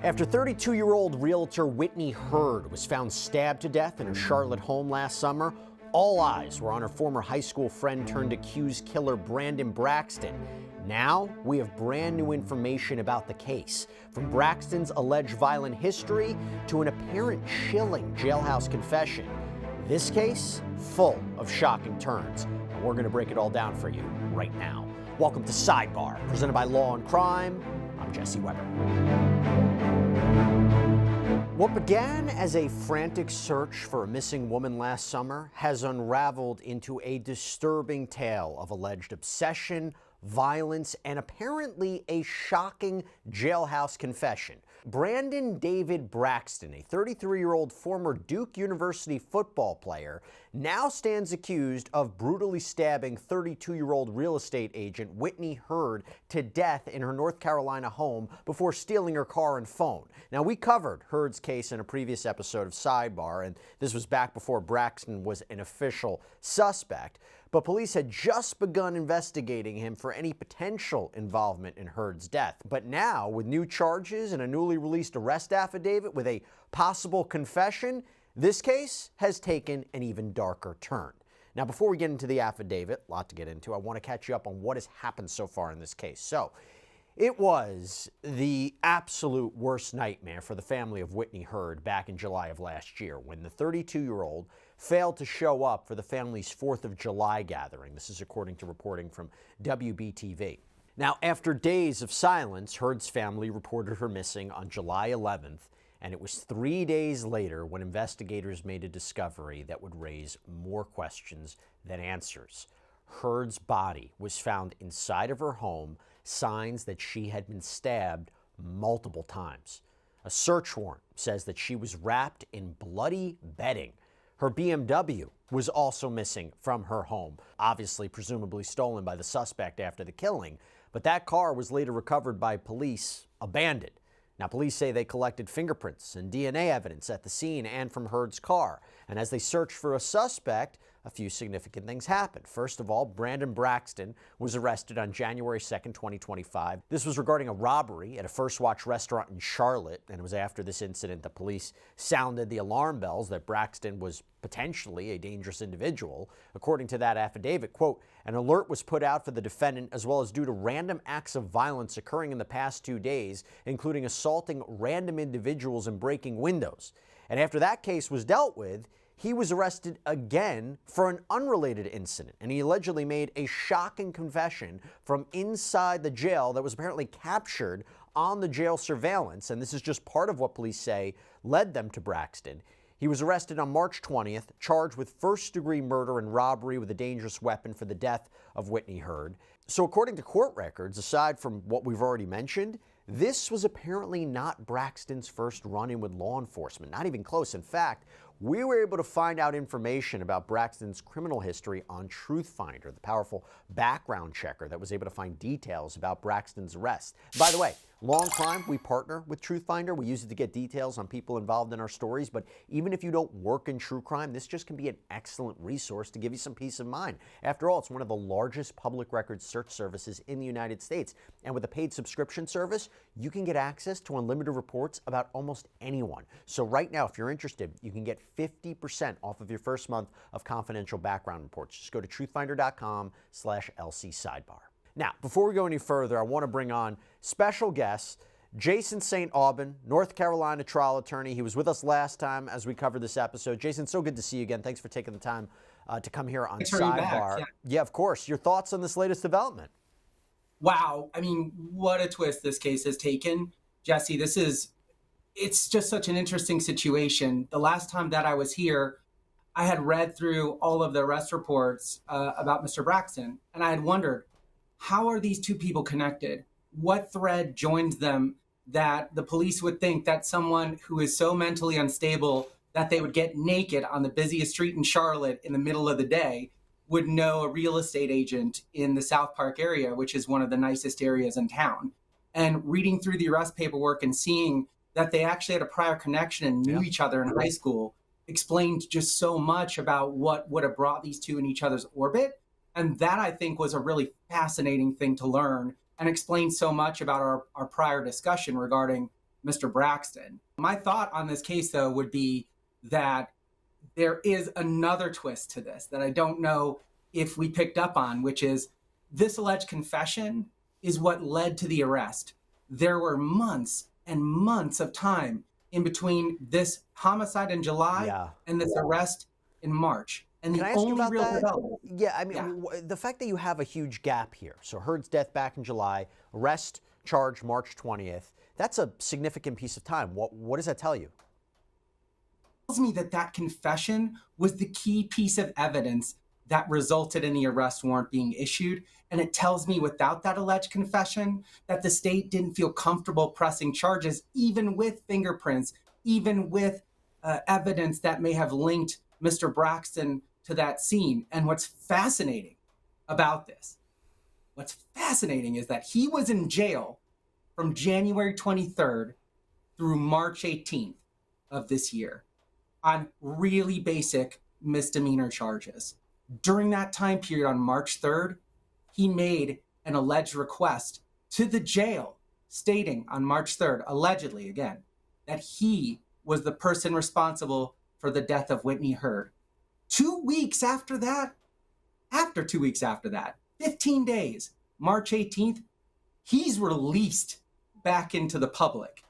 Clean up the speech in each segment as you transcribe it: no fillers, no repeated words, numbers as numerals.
After 32-year-old realtor Whitney Hurd was found stabbed to death in her Charlotte home last summer, all eyes were on her former high school friend turned accused killer Brandon Braxton. Now we have brand new information about the case, from Braxton's alleged violent history to an apparent chilling jailhouse confession. This case, full of shocking turns. And we're going to break it all down for you right now. Welcome to Sidebar, presented by Law&Crime. I'm Jesse Weber. What began as a frantic search for a missing woman last summer has unraveled into a disturbing tale of alleged obsession, violence, and apparently a shocking jailhouse confession. Brandon David Braxton, a 33-year-old former Duke University football player, now stands accused of brutally stabbing 32-year-old real estate agent Whitney Hurd to death in her North Carolina home before stealing her car and phone. Now, we covered Hurd's case in a previous episode of Sidebar, and this was back before Braxton was an official suspect. But police had just begun investigating him for any potential involvement in Hurd's death. But now, with new charges and a newly released arrest affidavit with a possible confession, this case has taken an even darker turn. Now, before we get into the affidavit, a lot to get into, I want to catch you up on what has happened so far in this case. So, it was the absolute worst nightmare for the family of Whitney Hurd back in July of last year when the 32-year-old failed to show up for the family's 4th of July gathering. This is according to reporting from WBTV. Now, after days of silence, Hurd's family reported her missing on July 11th, and it was 3 days later when investigators made a discovery that would raise more questions than answers. Hurd's body was found inside of her home, signs that she had been stabbed multiple times. A search warrant says that she was wrapped in bloody bedding. Her BMW was also missing from her home, obviously presumably stolen by the suspect after the killing, but that car was later recovered by police abandoned. Now, police say they collected fingerprints and DNA evidence at the scene and from Hurd's car, and as they searched for a suspect, a few significant things happened. First of all, Brandon Braxton was arrested on January 2nd, 2025. This was regarding a robbery at a First Watch restaurant in Charlotte, and it was after this incident that police sounded the alarm bells that Braxton was potentially a dangerous individual. According to that affidavit, quote, an alert was put out for the defendant as well as due to random acts of violence occurring in the past 2 days, including assaulting random individuals and breaking windows. And after that case was dealt with, he was arrested again for an unrelated incident, and he allegedly made a shocking confession from inside the jail that was apparently captured on the jail surveillance, and this is just part of what police say led them to Braxton. He was arrested on March 20th, charged with first-degree murder and robbery with a dangerous weapon for the death of Whitney Hurd. So according to court records, aside from what we've already mentioned, this was apparently not Braxton's first run-in with law enforcement, not even close. In fact, we were able to find out information about Braxton's criminal history on TruthFinder, the powerful background checker that was able to find details about Braxton's arrest. By the way, Law&Crime, we partner with TruthFinder. We use it to get details on people involved in our stories, but even if you don't work in true crime, this just can be an excellent resource to give you some peace of mind. After all, it's one of the largest public records search services in the United States, and with a paid subscription service, you can get access to unlimited reports about almost anyone. So right now, if you're interested, you can get 50% off of your first month of confidential background reports. Just go to truthfinder.com/LC Sidebar. Now, before we go any further, I want to bring on special guest Jason St. Aubin, North Carolina trial attorney. He was with us last time as we covered this episode. Jason, so good to see you again. Thanks for taking the time to come here on Sidebar. Yeah, of course. Your thoughts on this latest development? Wow. I mean, what a twist this case has taken. Jesse, it's just such an interesting situation. The last time that I was here, I had read through all of the arrest reports about Mr. Braxton, and I had wondered, how are these two people connected? What thread joins them that the police would think that someone who is so mentally unstable that they would get naked on the busiest street in Charlotte in the middle of the day would know a real estate agent in the South Park area, which is one of the nicest areas in town. And reading through the arrest paperwork and seeing that they actually had a prior connection and knew each other in high school explained just so much about what would have brought these two in each other's orbit. And that, I think, was a really fascinating thing to learn and explains so much about our prior discussion regarding Mr. Braxton. My thought on this case, though, would be that there is another twist to this that I don't know if we picked up on, which is this alleged confession is what led to the arrest. There were months and months of time in between this homicide in July and this arrest in March. And Can the I ask you only about real that? development. Yeah, I mean, the fact that you have a huge gap here. So Hurd's death back in July, arrest charged March 20th. That's a significant piece of time. What does that tell you? Tells me that that confession was the key piece of evidence that resulted in the arrest warrant being issued. And it tells me without that alleged confession that the state didn't feel comfortable pressing charges, even with fingerprints, even with evidence that may have linked Mr. Braxton to that scene. And what's fascinating about this, is that he was in jail from January 23rd through March 18th of this year on really basic misdemeanor charges. During that time period on March 3rd, he made an alleged request to the jail stating on March 3rd, allegedly again, that he was the person responsible for the death of Whitney Hurd. 2 weeks after that, 15 days, March 18th, he's released back into the public.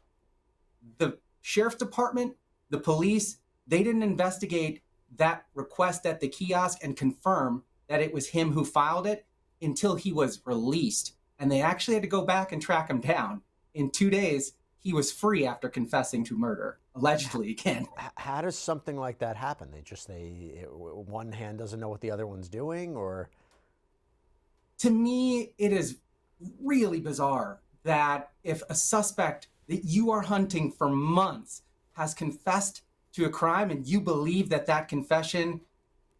The sheriff's department, the police, they didn't investigate that request at the kiosk and confirm that it was him who filed it until he was released. And they actually had to go back and track him down. In 2 days, he was free after confessing to murder, allegedly again. How does something like that happen? One hand doesn't know what the other one's doing, or? To me, it is really bizarre that if a suspect that you are hunting for months has confessed to a crime and you believe that that confession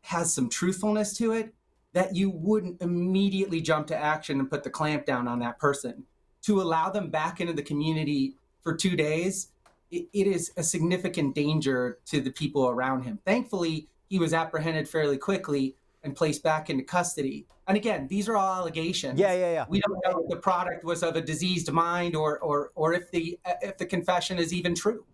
has some truthfulness to it, that you wouldn't immediately jump to action and put the clamp down on that person. To allow them back into the community for 2 days, it is a significant danger to the people around him. Thankfully, he was apprehended fairly quickly and placed back into custody. And again, these are all allegations. Yeah. We don't know if the product was of a diseased mind or if the confession is even true.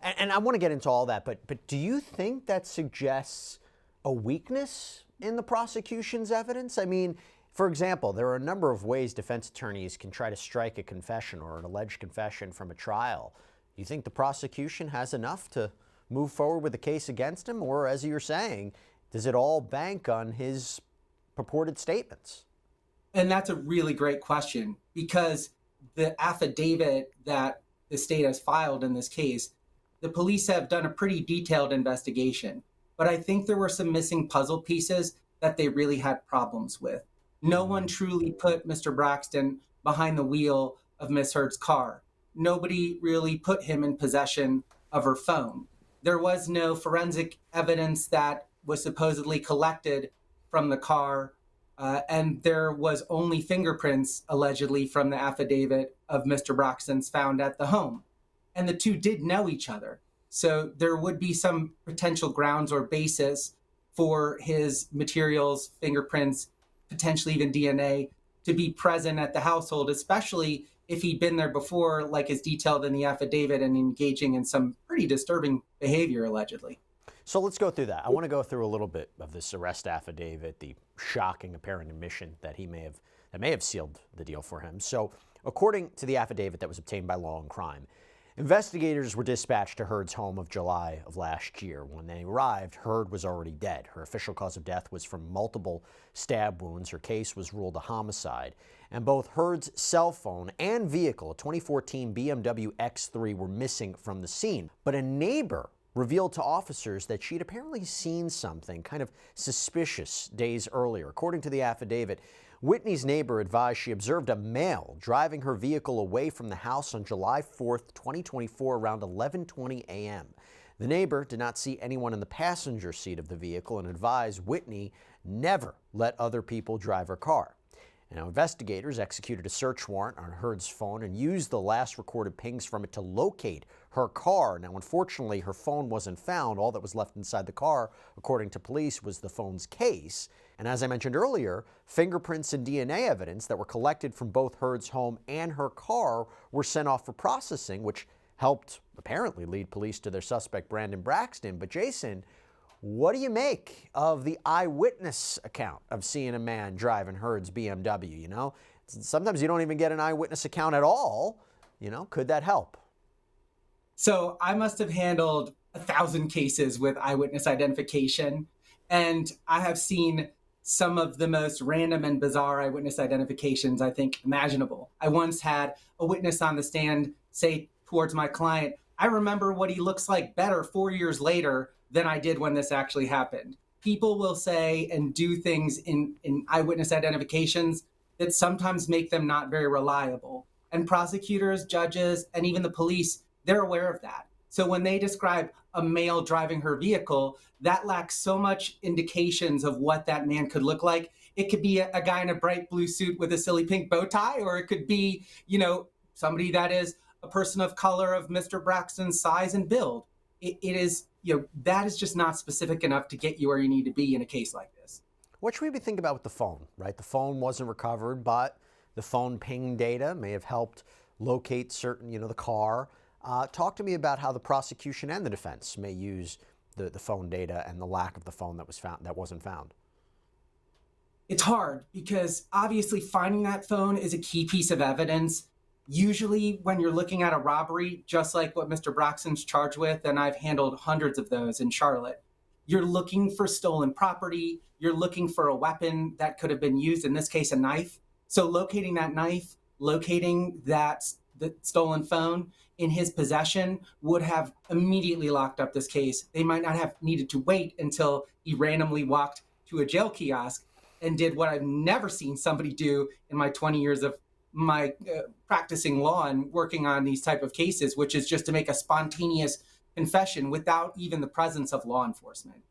And I want to get into all that, but do you think that suggests a weakness in the prosecution's evidence? I mean, for example, there are a number of ways defense attorneys can try to strike a confession or an alleged confession from a trial. Do you think the prosecution has enough to move forward with the case against him? Or, as you're saying, does it all bank on his purported statements? And that's a really great question, because the affidavit that the state has filed in this case, the police have done a pretty detailed investigation. But I think there were some missing puzzle pieces that they really had problems with. No one truly put Mr. Braxton behind the wheel of Miss Hurd's car. Nobody really put him in possession of her phone. There was no forensic evidence that was supposedly collected from the car, and there was only fingerprints, allegedly, from the affidavit of Mr. Braxton's found at the home. And the two did know each other. So there would be some potential grounds or basis for his materials, fingerprints, potentially even DNA, to be present at the household, especially if he'd been there before, like is detailed in the affidavit, and engaging in some pretty disturbing behavior, allegedly. So let's go through that. I want to go through a little bit of this arrest affidavit, the shocking apparent admission that may have sealed the deal for him. So according to the affidavit that was obtained by Law&Crime, investigators were dispatched to Hurd's home of July of last year. When they arrived, Hurd was already dead. Her official cause of death was from multiple stab wounds. Her case was ruled a homicide. And both Hurd's cell phone and vehicle, a 2014 BMW X3, were missing from the scene. But a neighbor revealed to officers that she'd apparently seen something kind of suspicious days earlier. According to the affidavit, Whitney's neighbor advised she observed a male driving her vehicle away from the house on July 4th, 2024, around 11:20 a.m. The neighbor did not see anyone in the passenger seat of the vehicle and advised Whitney never let other people drive her car. Now, investigators executed a search warrant on Hurd's phone and used the last recorded pings from it to locate her car. Now, unfortunately, her phone wasn't found. All that was left inside the car, according to police, was the phone's case. And as I mentioned earlier, fingerprints and DNA evidence that were collected from both Hurd's home and her car were sent off for processing, which helped apparently lead police to their suspect, Brandon Braxton. But Jason, what do you make of the eyewitness account of seeing a man driving Hurd's BMW? You know, sometimes you don't even get an eyewitness account at all. You know, could that help? So I must have handled 1,000 cases with eyewitness identification, and I have seen some of the most random and bizarre eyewitness identifications I think imaginable. I once had a witness on the stand say towards my client, I remember what he looks like better 4 years later than I did when this actually happened. People will say and do things in eyewitness identifications that sometimes make them not very reliable. And prosecutors, judges, and even the police, they're aware of that. So when they describe a male driving her vehicle, that lacks so much indications of what that man could look like. It could be a guy in a bright blue suit with a silly pink bow tie, or it could be, somebody that is a person of color of Mr. Braxton's size and build. It is, that is just not specific enough to get you where you need to be in a case like this. What should we be thinking about with the phone, right? The phone wasn't recovered, but the phone ping data may have helped locate certain, the car. Talk to me about how the prosecution and the defense may use the phone data and the lack of the phone that wasn't found. It's hard because obviously finding that phone is a key piece of evidence. Usually when you're looking at a robbery, just like what Mr. Braxton's charged with, and I've handled hundreds of those in Charlotte, you're looking for stolen property. You're looking for a weapon that could have been used, in this case, a knife. So locating that knife, locating the stolen phone in his possession would have immediately locked up this case. They might not have needed to wait until he randomly walked to a jail kiosk and did what I've never seen somebody do in my 20 years of my practicing law and working on these type of cases, which is just to make a spontaneous confession without even the presence of law enforcement.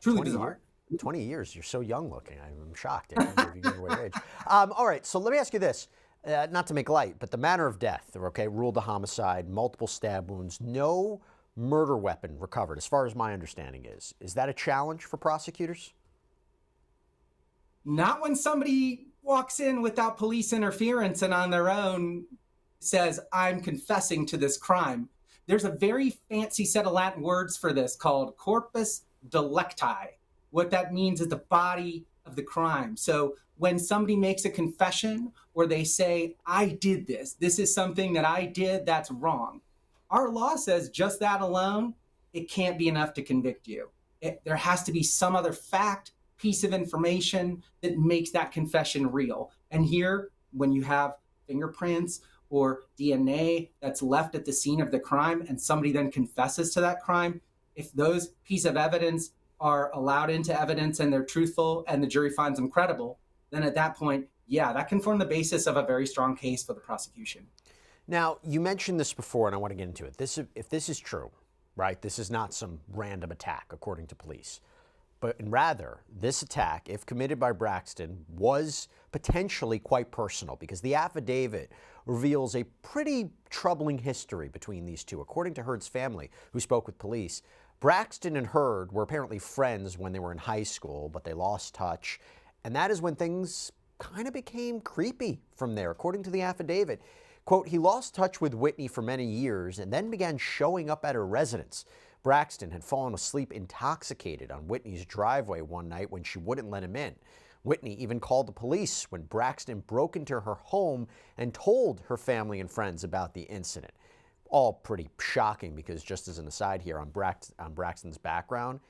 Truly bizarre. 20 years, you're so young looking. I'm shocked. I can't believe you gave away your age. All right, so let me ask you this. Not to make light, but the manner of death, okay, ruled a homicide, multiple stab wounds, no murder weapon recovered, as far as my understanding is. Is that a challenge for prosecutors? Not when somebody walks in without police interference and on their own says, I'm confessing to this crime. There's a very fancy set of Latin words for this called corpus delicti. What that means is the body of the crime. So when somebody makes a confession or they say, I did this, this is something that I did that's wrong, our law says just that alone, it can't be enough to convict you. There has to be some other fact, piece of information that makes that confession real. And here, when you have fingerprints or DNA that's left at the scene of the crime and somebody then confesses to that crime, if those pieces of evidence are allowed into evidence and they're truthful and the jury finds them credible, then at that point, yeah, that can form the basis of a very strong case for the prosecution. Now, you mentioned this before, and I want to get into it. If this is true, right, this is not some random attack, according to police. But rather, this attack, if committed by Braxton, was potentially quite personal because the affidavit reveals a pretty troubling history between these two. According to Hurd's family, who spoke with police, Braxton and Hurd were apparently friends when they were in high school, but they lost touch. And that is when things kind of became creepy from there. According to the affidavit, quote, he lost touch with Whitney for many years and then began showing up at her residence. Braxton had fallen asleep intoxicated on Whitney's driveway one night when she wouldn't let him in. Whitney even called the police when Braxton broke into her home and told her family and friends about the incident. All pretty shocking because, just as an aside here on Braxton's background,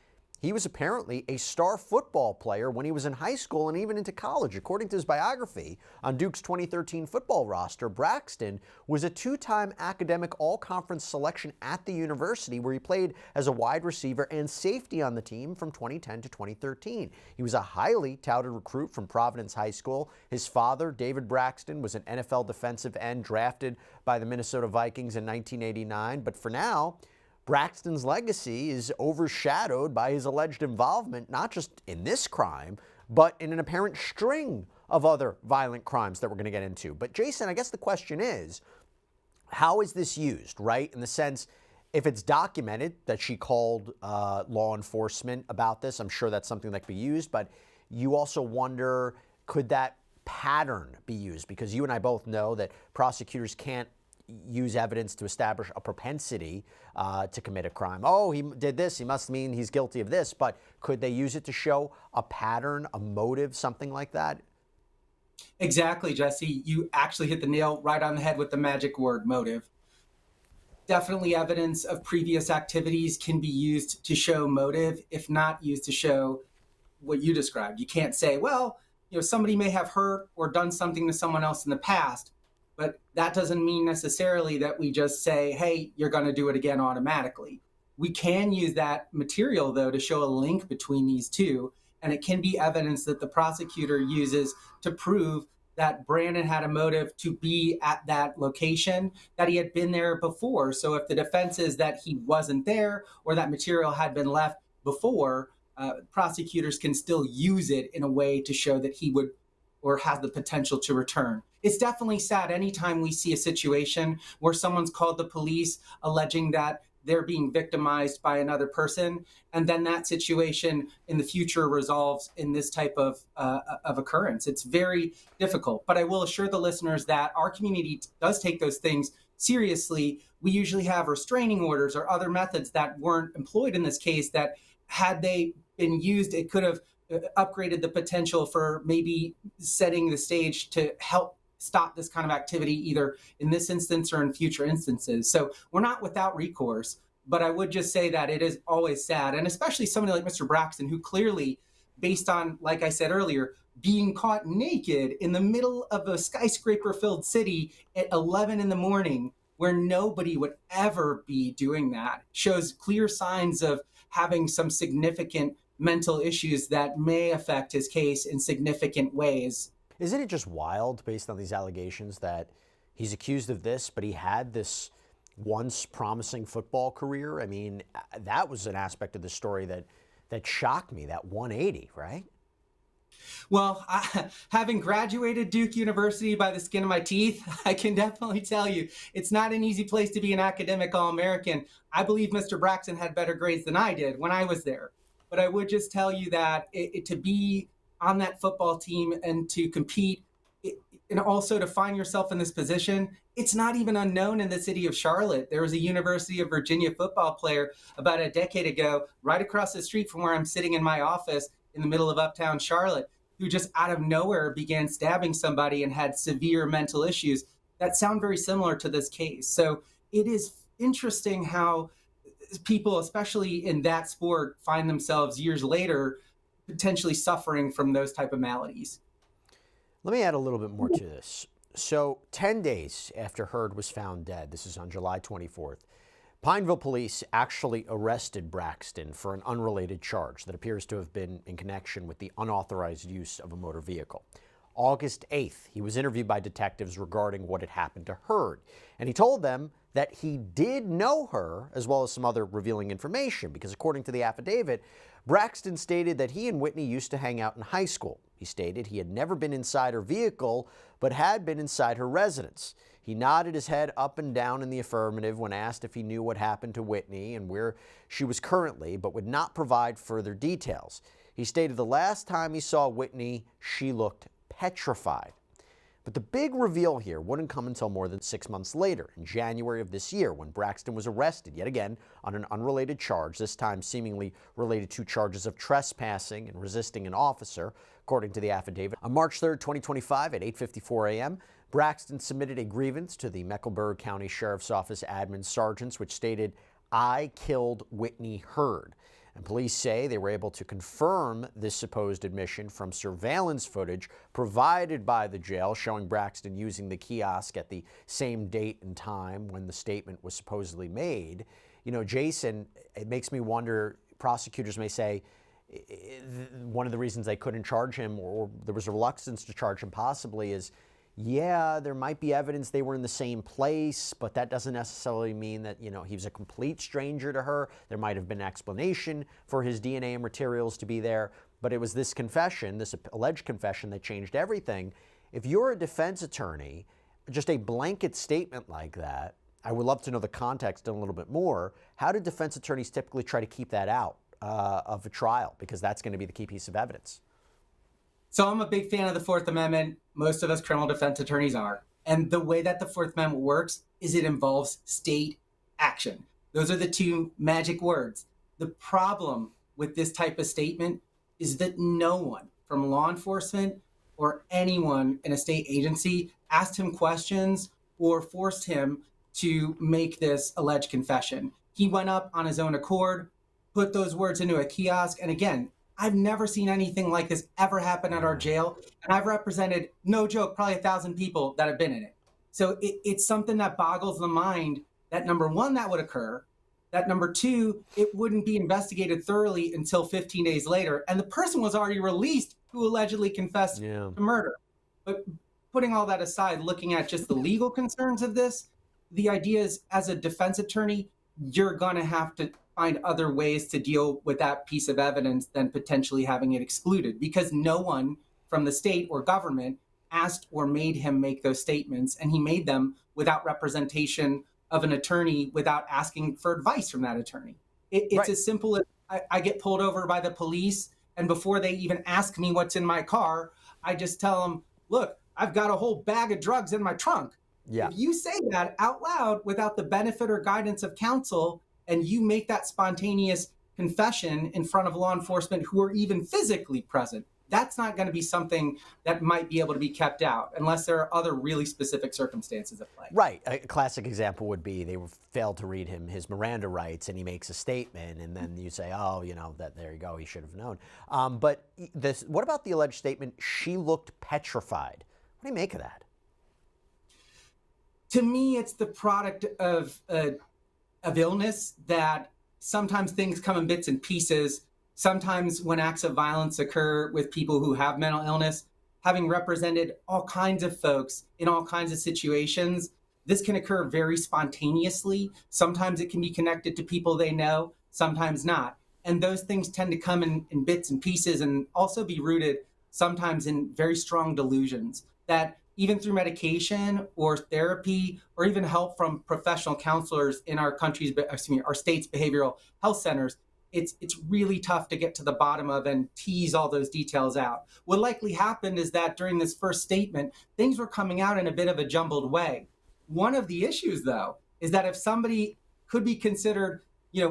he was apparently a star football player when he was in high school and even into college. According to his biography on Duke's 2013 football roster, Braxton was a two-time academic all-conference selection at the university where he played as a wide receiver and safety on the team from 2010 to 2013. He was a highly touted recruit from Providence High School. His father, David Braxton, was an NFL defensive end drafted by the Minnesota Vikings in 1989. But for now, Braxton's legacy is overshadowed by his alleged involvement, not just in this crime, but in an apparent string of other violent crimes that we're going to get into. But Jason, I guess the question is, how is this used, right? In the sense, if it's documented that she called law enforcement about this, I'm sure that's something that could be used, but you also wonder, could that pattern be used? Because you and I both know that prosecutors can't use evidence to establish a propensity to commit a crime. Oh, he did this, he must mean he's guilty of this. But could they use it to show a pattern, a motive, something like that? Exactly, Jesse. You actually hit the nail right on the head with the magic word, motive. Definitely evidence of previous activities can be used to show motive, if not used to show what you described. You can't say, well, somebody may have hurt or done something to someone else in the past, but that doesn't mean necessarily that we just say, hey, you're going to do it again automatically. We can use that material, though, to show a link between these two, and it can be evidence that the prosecutor uses to prove that Brandon had a motive to be at that location, that he had been there before. So if the defense is that he wasn't there or that material had been left before, prosecutors can still use it in a way to show that he would or has the potential to return. It's definitely sad anytime we see a situation where someone's called the police alleging that they're being victimized by another person, and then that situation in the future resolves in this type of occurrence. It's very difficult, but I will assure the listeners that our community does take those things seriously. We usually have restraining orders or other methods that weren't employed in this case that, had they been used, it could have upgraded the potential for maybe setting the stage to help stop this kind of activity, either in this instance or in future instances. So we're not without recourse, but I would just say that it is always sad. And especially somebody like Mr. Braxton, who clearly, based on, like I said earlier, being caught naked in the middle of a skyscraper-filled city at 11 in the morning, where nobody would ever be doing that, shows clear signs of having some significant mental issues that may affect his case in significant ways. Isn't it just wild, based on these allegations, that he's accused of this, but he had this once promising football career? I mean, that was an aspect of the story that shocked me, that 180, right? Well, having graduated Duke University by the skin of my teeth, I can definitely tell you it's not an easy place to be an academic All-American. I believe Mr. Braxton had better grades than I did when I was there. But I would just tell you that to be on that football team and to compete, and also to find yourself in this position, it's not even unknown in the city of Charlotte. There was a University of Virginia football player about a decade ago, right across the street from where I'm sitting in my office in the middle of uptown Charlotte, who just out of nowhere began stabbing somebody and had severe mental issues that sound very similar to this case. So it is interesting how people, especially in that sport, find themselves years later potentially suffering from those type of maladies. Let me add a little bit more to this. So 10 days after Hurd was found dead, this is on July 24th, Pineville police actually arrested Braxton for an unrelated charge that appears to have been in connection with the unauthorized use of a motor vehicle. August 8th, he was interviewed by detectives regarding what had happened to Hurd, and he told them that he did know her, as well as some other revealing information, because according to the affidavit, Braxton stated that he and Whitney used to hang out in high school. He stated he had never been inside her vehicle, but had been inside her residence. He nodded his head up and down in the affirmative when asked if he knew what happened to Whitney and where she was currently, but would not provide further details. He stated the last time he saw Whitney, she looked petrified. But the big reveal here wouldn't come until more than 6 months later, in January of this year, when Braxton was arrested, yet again, on an unrelated charge, this time seemingly related to charges of trespassing and resisting an officer, according to the affidavit. On March 3rd, 2025, at 8:54 a.m., Braxton submitted a grievance to the Mecklenburg County Sheriff's Office admin sergeants, which stated, "I killed Whitney Hurd." And police say they were able to confirm this supposed admission from surveillance footage provided by the jail, showing Braxton using the kiosk at the same date and time when the statement was supposedly made. You know, Jason, it makes me wonder, prosecutors may say one of the reasons they couldn't charge him, or there was a reluctance to charge him possibly, is yeah, there might be evidence they were in the same place, but that doesn't necessarily mean that, you know, he was a complete stranger to her. There might have been an explanation for his DNA and materials to be there, but it was this confession, this alleged confession, that changed everything. If you're a defense attorney, just a blanket statement like that, I would love to know the context a little bit more. How do defense attorneys typically try to keep that out of a trial? Because that's going to be the key piece of evidence. So I'm a big fan of the Fourth Amendment. Most of us criminal defense attorneys are. And the way that the Fourth Amendment works is it involves state action. Those are the two magic words. The problem with this type of statement is that no one from law enforcement or anyone in a state agency asked him questions or forced him to make this alleged confession. He went up on his own accord, put those words into a kiosk. And again, I've never seen anything like this ever happen at our jail. And I've represented, no joke, probably 1,000 people that have been in it. So it's something that boggles the mind that, number one, that would occur, that number two, it wouldn't be investigated thoroughly until 15 days later. And the person was already released who allegedly confessed to murder. But putting all that aside, looking at just the legal concerns of this, the idea is, as a defense attorney, you're going to have to find other ways to deal with that piece of evidence than potentially having it excluded, because no one from the state or government asked or made him make those statements, and he made them without representation of an attorney, without asking for advice from that attorney. It's as simple as I get pulled over by the police, and before they even ask me what's in my car, I just tell them, look, I've got a whole bag of drugs in my trunk. If you say that out loud without the benefit or guidance of counsel, and you make that spontaneous confession in front of law enforcement who are even physically present, that's not going to be something that might be able to be kept out unless there are other really specific circumstances at play. Right. A classic example would be they failed to read him his Miranda rights, and he makes a statement, and then you say, oh, that there you go, he should have known. But what about the alleged statement, she looked petrified? What do you make of that? To me, it's the product of illness, that sometimes things come in bits and pieces. Sometimes when acts of violence occur with people who have mental illness, having represented all kinds of folks in all kinds of situations, this can occur very spontaneously. Sometimes it can be connected to people they know, sometimes not. And those things tend to come in bits and pieces, and also be rooted sometimes in very strong delusions that even through medication or therapy or even help from professional counselors in our state's behavioral health centers, it's really tough to get to the bottom of and tease all those details out. What likely happened is that during this first statement, things were coming out in a bit of a jumbled way. One of the issues, though, is that if somebody could be considered,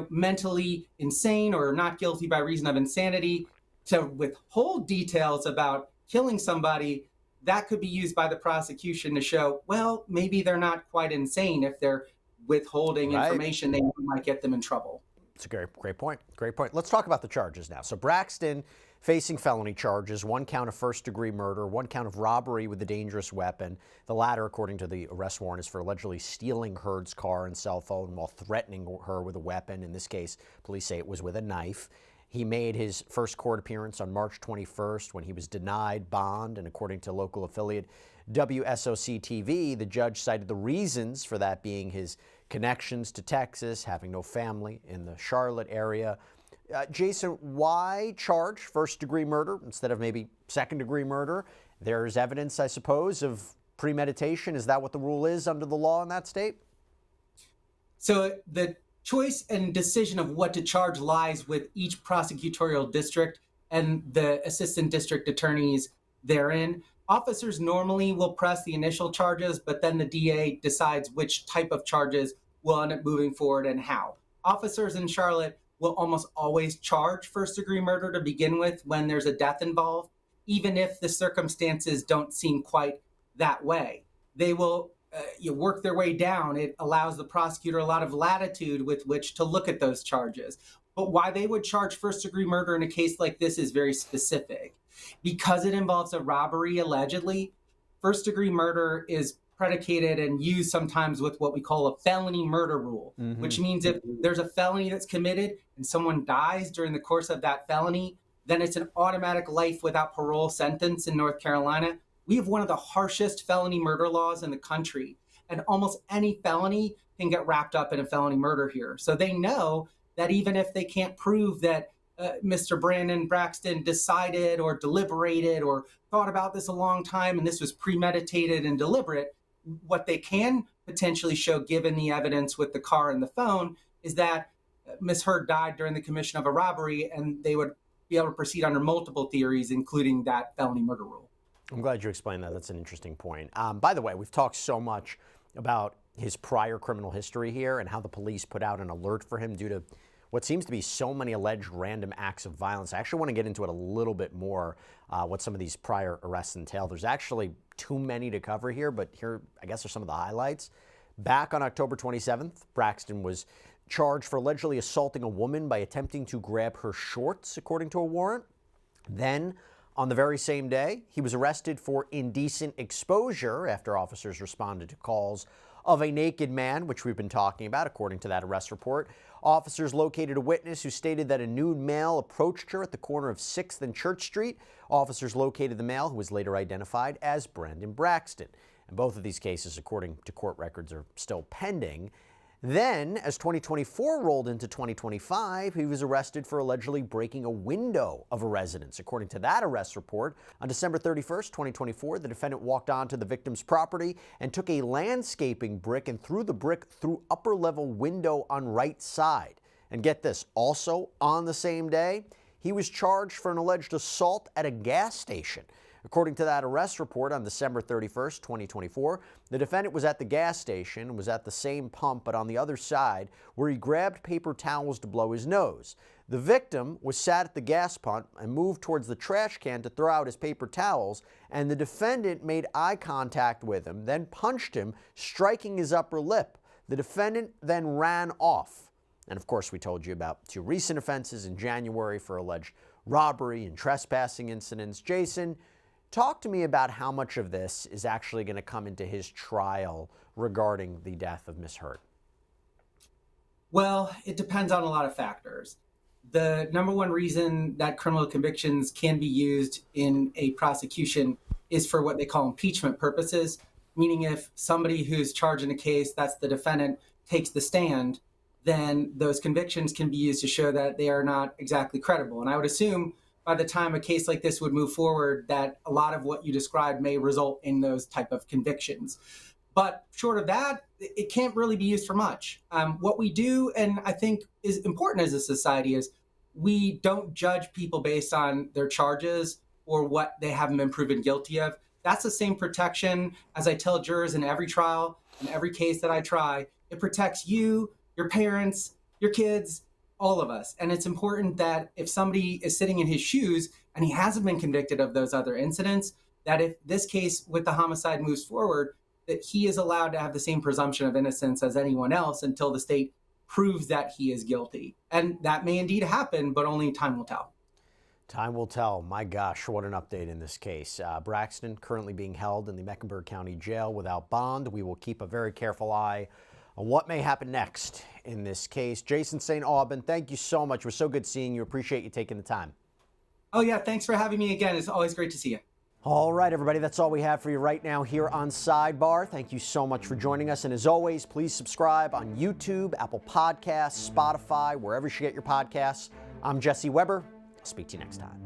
mentally insane or not guilty by reason of insanity, to withhold details about killing somebody, that could be used by the prosecution to show, well, maybe they're not quite insane if they're withholding information they might get them in trouble. It's a great point. Great point. Let's talk about the charges now. So Braxton facing felony charges, 1 count of first-degree murder, 1 count of robbery with a dangerous weapon. The latter, according to the arrest warrant, is for allegedly stealing Hurd's car and cell phone while threatening her with a weapon. In this case, police say it was with a knife. He made his first court appearance on March 21st when he was denied bond, and according to local affiliate WSOC-TV, the judge cited the reasons for that being his connections to Texas, having no family in the Charlotte area. Jason, why charge first-degree murder instead of maybe second-degree murder? There's evidence, I suppose, of premeditation. Is that what the rule is under the law in that state? So the choice and decision of what to charge lies with each prosecutorial district and the assistant district attorneys therein. Officers normally will press the initial charges, but then the DA decides which type of charges will end up moving forward and how. Officers in Charlotte will almost always charge first-degree murder to begin with when there's a death involved, even if the circumstances don't seem quite that way. They will work their way down. It allows the prosecutor a lot of latitude with which to look at those charges. But why they would charge first-degree murder in a case like this is very specific. Because it involves a robbery, allegedly, first-degree murder is predicated and used sometimes with what we call a felony murder rule, which means if there's a felony that's committed and someone dies during the course of that felony, then it's an automatic life without parole sentence in North Carolina. We have one of the harshest felony murder laws in the country, and almost any felony can get wrapped up in a felony murder here. So they know that even if they can't prove that Mr. Brandon Braxton decided or deliberated or thought about this a long time and this was premeditated and deliberate, what they can potentially show, given the evidence with the car and the phone, is that Ms. Hurd died during the commission of a robbery, and they would be able to proceed under multiple theories, including that felony murder rule. I'm glad you explained that. That's an interesting point. By the way, we've talked so much about his prior criminal history here and how the police put out an alert for him due to what seems to be so many alleged random acts of violence. I actually want to get into it a little bit more, what some of these prior arrests entail. There's actually too many to cover here, but here, I guess, are some of the highlights. Back on October 27th, Braxton was charged for allegedly assaulting a woman by attempting to grab her shorts, according to a warrant. Then, on the very same day, he was arrested for indecent exposure after officers responded to calls of a naked man, which we've been talking about, according to that arrest report. Officers located a witness who stated that a nude male approached her at the corner of 6th and Church Street. Officers located the male, who was later identified as Brandon Braxton. And both of these cases, according to court records, are still pending. Then, as 2024 rolled into 2025, he was arrested for allegedly breaking a window of a residence. According to that arrest report, on December 31st, 2024, the defendant walked onto the victim's property and took a landscaping brick and threw the brick through upper-level window on right side. And get this, also on the same day, he was charged for an alleged assault at a gas station. According to that arrest report on December 31st, 2024, the defendant was at the gas station and was at the same pump but on the other side where he grabbed paper towels to blow his nose. The victim was sat at the gas pump and moved towards the trash can to throw out his paper towels, and the defendant made eye contact with him, then punched him, striking his upper lip. The defendant then ran off. And of course, we told you about 2 recent offenses in January for alleged robbery and trespassing incidents. Jason, talk to me about how much of this is actually going to come into his trial regarding the death of Miss Hurd. Well, it depends on a lot of factors. The number one reason that criminal convictions can be used in a prosecution is for what they call impeachment purposes, meaning if somebody who's charged in a case, that's the defendant, takes the stand, then those convictions can be used to show that they are not exactly credible. And I would assume by the time a case like this would move forward, that a lot of what you described may result in those type of convictions. But short of that, it can't really be used for much. What we do, and I think is important as a society, is we don't judge people based on their charges or what they haven't been proven guilty of. That's the same protection as I tell jurors in every trial, in every case that I try. It protects you, your parents, your kids, all of us. And it's important that if somebody is sitting in his shoes and he hasn't been convicted of those other incidents, that if this case with the homicide moves forward, that he is allowed to have the same presumption of innocence as anyone else until the state proves that he is guilty. And that may indeed happen, but only time will tell. Time will tell. My gosh, what an update in this case. Braxton currently being held in the Mecklenburg County Jail without bond. We will keep a very careful eye on what may happen next in this case. Jason St. Aubin, thank you so much. It was so good seeing you. Appreciate you taking the time. Oh yeah, thanks for having me again. It's always great to see you. All right, everybody, that's all we have for you right now here on Sidebar. Thank you so much for joining us. And as always, please subscribe on YouTube, Apple Podcasts, Spotify, wherever you get your podcasts. I'm Jesse Weber. I'll speak to you next time.